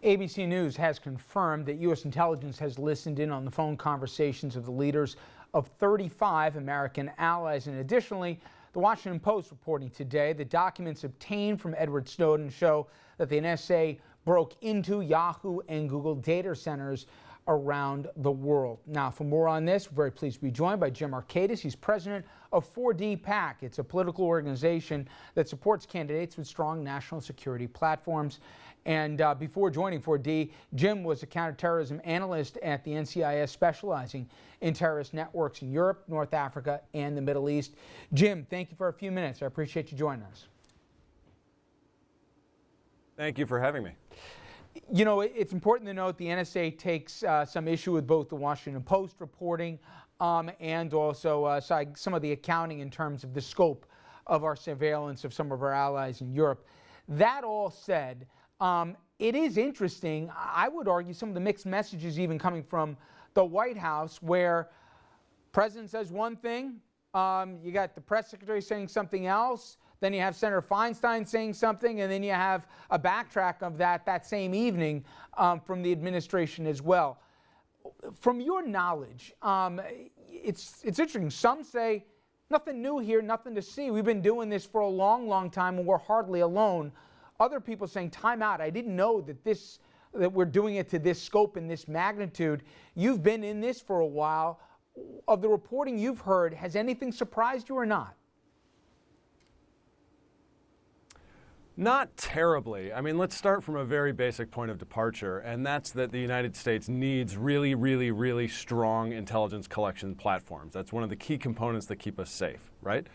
ABC News has confirmed that U.S. intelligence has listened in on the phone conversations of the leaders of 35 American allies. And additionally, the Washington Post reporting today that documents obtained from Edward Snowden show that the NSA broke into Yahoo and Google data centers around the world. Now, for more on this, we're very pleased to be joined by Jim Arkedis. He's president of 4D PAC. It's a political organization that supports candidates with strong national security platforms. And before joining 4D, Jim was a counterterrorism analyst at the NCIS, specializing in terrorist networks in Europe, North Africa, and the Middle East. Jim, thank you for a few minutes. I appreciate you joining us. Thank you for having me. You know, it's important to note the NSA takes some issue with both the Washington Post reporting and also some of the accounting in terms of the scope of our surveillance of some of our allies in Europe. That all said, it is interesting, I would argue, some of the mixed messages even coming from the White House, where the president says one thing, you got the press secretary saying something else, then you have Senator Feinstein saying something, and then you have a backtrack of that same evening from the administration as well. From your knowledge, it's interesting. Some say nothing new here, nothing to see. We've been doing this for a long, long time, and we're hardly alone. Other people saying, time out. I didn't know that we're doing it to this scope and this magnitude. You've been in this for a while. Of the reporting you've heard, has anything surprised you or not? Not terribly. I mean, let's start from a very basic point of departure, and that's that the United States needs really, really, really strong intelligence collection platforms. That's one of the key components that keep us safe, right?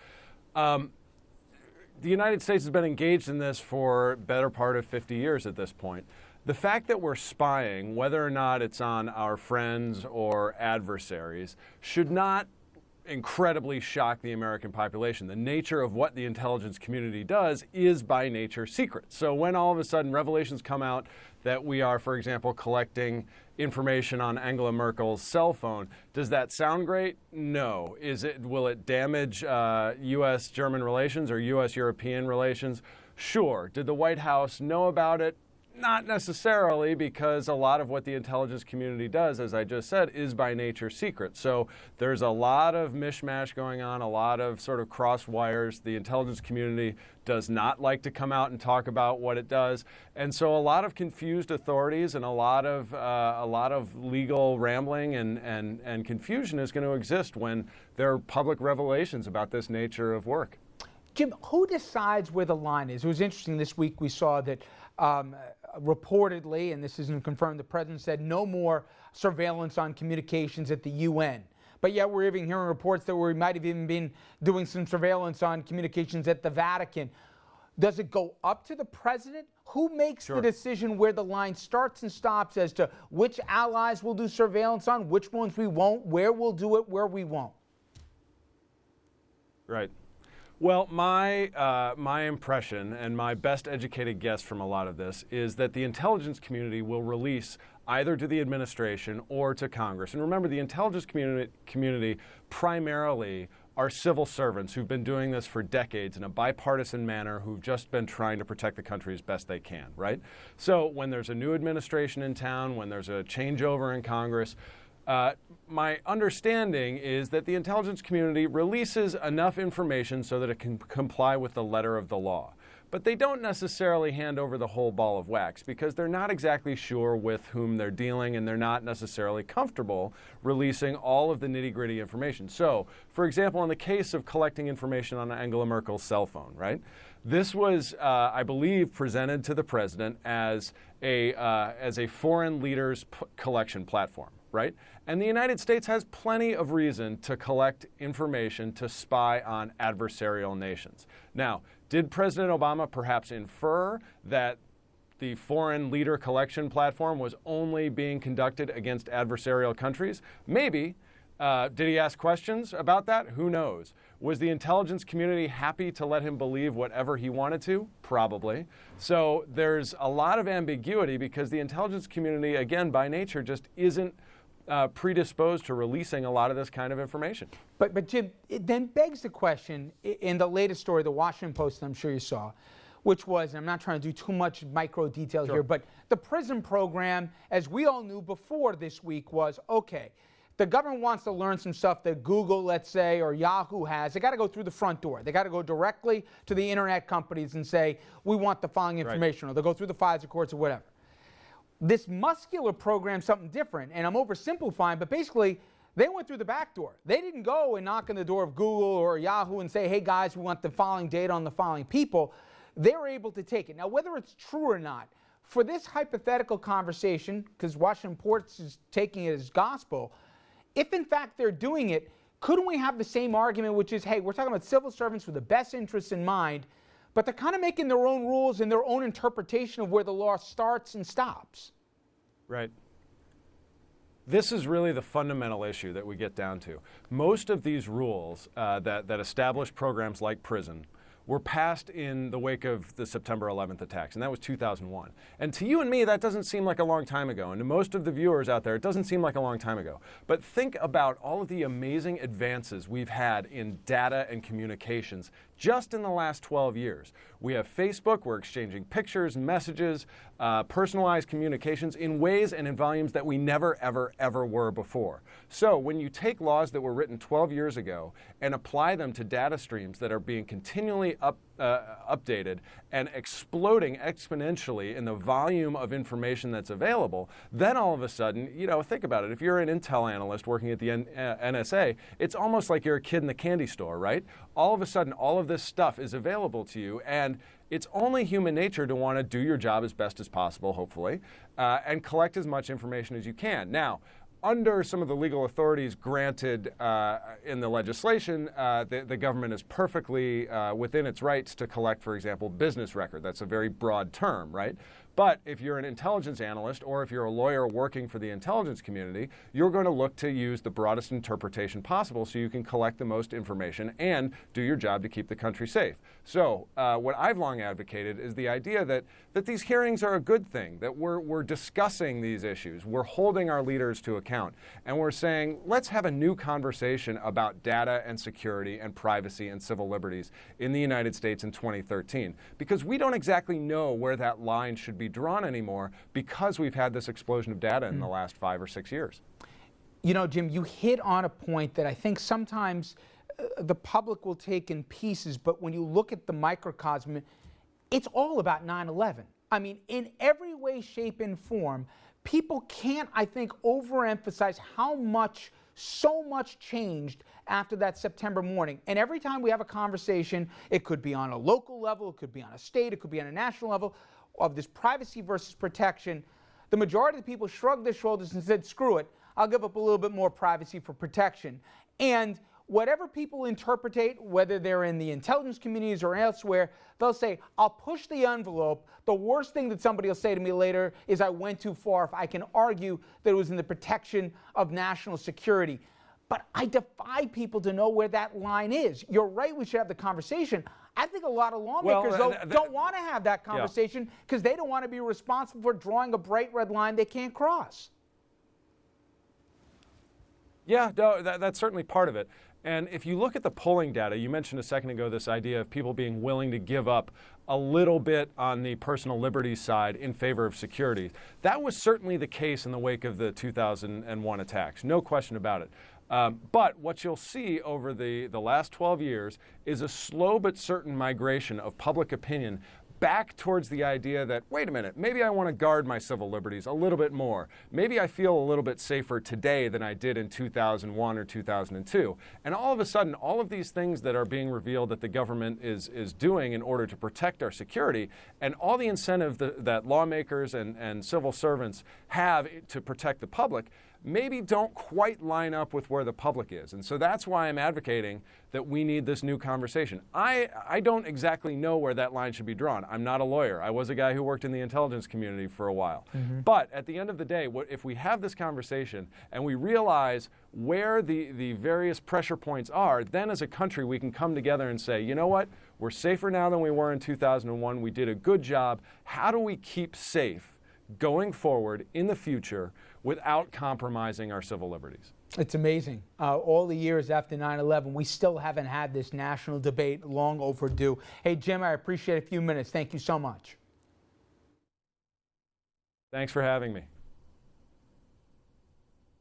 The United States has been engaged in this for the better part of 50 years at this point. The fact that we're spying, whether or not it's on our friends or adversaries, should not incredibly shock the American population. The nature of what the intelligence community does is by nature secret. So when all of a sudden revelations come out that we are, for example, collecting information on Angela Merkel's cell phone, does that sound great? No. Will it damage U.S.-German relations or U.S.-European relations? Sure. Did the White House know about it? Not necessarily, because a lot of what the intelligence community does, as I just said, is by nature secret. So there's a lot of mishmash going on, a lot of sort of cross wires. The intelligence community does not like to come out and talk about what it does. And so a lot of confused authorities and a lot of legal rambling and confusion is going to exist when there are public revelations about this nature of work. Jim, who decides where the line is? It was interesting this week we saw that reportedly, and this isn't confirmed, the president said no more surveillance on communications at the UN. But yet we're even hearing reports that we might have even been doing some surveillance on communications at the Vatican. Does it go up to the president? Who makes the decision where the line starts and stops as to which allies we'll do surveillance on, which ones we won't, where we'll do it, where we won't? Right. Well, my impression and my best educated guess from a lot of this is that the intelligence community will release either to the administration or to Congress. And remember, the intelligence community primarily are civil servants who've been doing this for decades in a bipartisan manner, who've just been trying to protect the country as best they can, right? So when there's a new administration in town, when there's a changeover in Congress, my understanding is that the intelligence community releases enough information so that it can comply with the letter of the law. But they don't necessarily hand over the whole ball of wax, because they're not exactly sure with whom they're dealing, and they're not necessarily comfortable releasing all of the nitty-gritty information. So, for example, in the case of collecting information on Angela Merkel's cell phone, right? This was, I believe, presented to the president as a foreign leaders collection platform, right? And the United States has plenty of reason to collect information to spy on adversarial nations. Now, did President Obama perhaps infer that the foreign leader collection platform was only being conducted against adversarial countries? Maybe. Did he ask questions about that? Who knows? Was the intelligence community happy to let him believe whatever he wanted to? Probably. So there's a lot of ambiguity, because the intelligence community, again, by nature, just isn't predisposed to releasing a lot of this kind of information. But Jim, it then begs the question, in the latest story, the Washington Post, I'm sure you saw, which was, and I'm not trying to do too much micro detail here, but the PRISM program, as we all knew before this week, was, okay, the government wants to learn some stuff that Google, let's say, or Yahoo has. They got to go through the front door. They got to go directly to the internet companies and say, we want the following information, or they'll go through the FISA courts or whatever. This muscular program, something different, and I'm oversimplifying, but basically, they went through the back door. They didn't go and knock on the door of Google or Yahoo and say, hey guys, we want the following data on the following people. They were able to take it. Now, whether it's true or not, for this hypothetical conversation, because Washington Post is taking it as gospel, if in fact they're doing it, couldn't we have the same argument, which is, hey, we're talking about civil servants with the best interests in mind, but they're kind of making their own rules and their own interpretation of where the law starts and stops. Right. This is really the fundamental issue that we get down to. Most of these rules that establish programs like PRISM were passed in the wake of the September 11th attacks, and that was 2001. And to you and me, that doesn't seem like a long time ago, and to most of the viewers out there, it doesn't seem like a long time ago. But think about all of the amazing advances we've had in data and communications just in the last 12 years. We have Facebook, we're exchanging pictures, messages, personalized communications in ways and in volumes that we never, ever, ever were before. So when you take laws that were written 12 years ago and apply them to data streams that are being continually updated and exploding exponentially in the volume of information that's available, then all of a sudden, think about it. If you're an intel analyst working at the NSA, it's almost like you're a kid in the candy store, right? All of a sudden, all of this stuff is available to you, and it's only human nature to want to do your job as best as possible, hopefully, and collect as much information as you can. Now, under some of the legal authorities granted in the legislation, the government is perfectly within its rights to collect, for example, business record. That's a very broad term, right? But if you're an intelligence analyst or if you're a lawyer working for the intelligence community, you're going to look to use the broadest interpretation possible so you can collect the most information and do your job to keep the country safe. So what I've long advocated is the idea that these hearings are a good thing, that we're discussing these issues, we're holding our leaders to account, and we're saying, let's have a new conversation about data and security and privacy and civil liberties in the United States in 2013, because we don't exactly know where that line should be drawn anymore because we've had this explosion of data in the last 5 or 6 years. Jim, you hit on a point that I think sometimes the public will take in pieces, but when you look at the microcosm, it's all about 9/11. I mean, in every way, shape, and form, people can't, I think, overemphasize how so much changed after that September morning. And every time we have a conversation, it could be on a local level, it could be on a state, it could be on a national level, of this privacy versus protection, the majority of the people shrugged their shoulders and said, screw it, I'll give up a little bit more privacy for protection. And whatever people interpretate, whether they're in the intelligence communities or elsewhere, they'll say, I'll push the envelope. The worst thing that somebody will say to me later is I went too far if I can argue that it was in the protection of national security. But I defy people to know where that line is. You're right, we should have the conversation. I think a lot of lawmakers don't want to have that conversation because they don't want to be responsible for drawing a bright red line they can't cross. Yeah, no, that's certainly part of it. And if you look at the polling data, you mentioned a second ago this idea of people being willing to give up a little bit on the personal liberties side in favor of security. That was certainly the case in the wake of the 2001 attacks, no question about it. But what you'll see over the last 12 years is a slow but certain migration of public opinion back towards the idea that, wait a minute, maybe I want to guard my civil liberties a little bit more. Maybe I feel a little bit safer today than I did in 2001 or 2002. And all of a sudden, all of these things that are being revealed that the government is doing in order to protect our security, and all the incentive that lawmakers and civil servants have to protect the public, maybe don't quite line up with where the public is. And so that's why I'm advocating that we need this new conversation. I don't exactly know where that line should be drawn. I'm not a lawyer. I was a guy who worked in the intelligence community for a while. But at the end of the day, if we have this conversation and we realize where the various pressure points are, then as a country we can come together and say, you know what, we're safer now than we were in 2001. We did a good job. How do we keep safe going forward in the future without compromising our civil liberties. It's amazing. All the years after 9/11, we still haven't had this national debate, long overdue. Hey, Jim, I appreciate a few minutes. Thank you so much. Thanks for having me.